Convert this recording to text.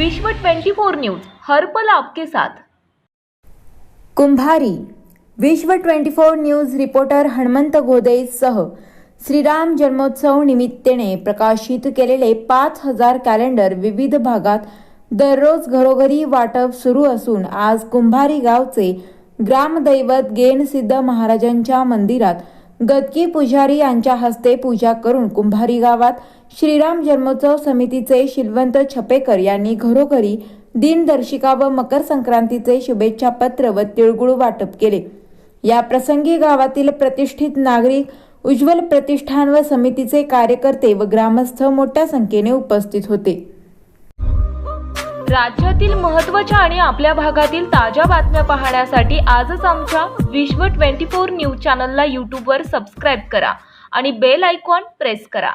विश्व 24 न्यूज हर पल आपके साथ। कुंभारी विश्व 24 न्यूज रिपोर्टर हनुमंत गोदेसह श्रीराम जन्मोत्सव निमित्ताने प्रकाशित केलेले 5000 कॅलेंडर विविध भागात दररोज घरोघरी वाटप सुरू असून आज कुंभारी गावचे ग्रामदैवत गेनसिद्ध महाराजांच्या मंदिरात गदगी पुजारी यांच्या हस्ते पूजा करून कुंभारी गावात श्रीराम जन्मोत्सव समितीचे शिलवंत छपेकर यांनी घरोघरी दिनदर्शिका व मकर संक्रांतीचे शुभेच्छा पत्र व तिळगुळ वाटप केले। या प्रसंगी गावातील प्रतिष्ठित नागरिक, उज्ज्वल प्रतिष्ठान व समितीचे कार्यकर्ते व ग्रामस्थ मोठ्या संख्येने उपस्थित होते। राज्यातील महत्त्वाच्या आणि आपल्या भागातील ताज्या बातम्या पाहण्यासाठी आजच आमच्या विश्व 24 न्यूज चॅनलला YouTube वर सबस्क्राइब करा आणि बेल आयकॉन प्रेस करा।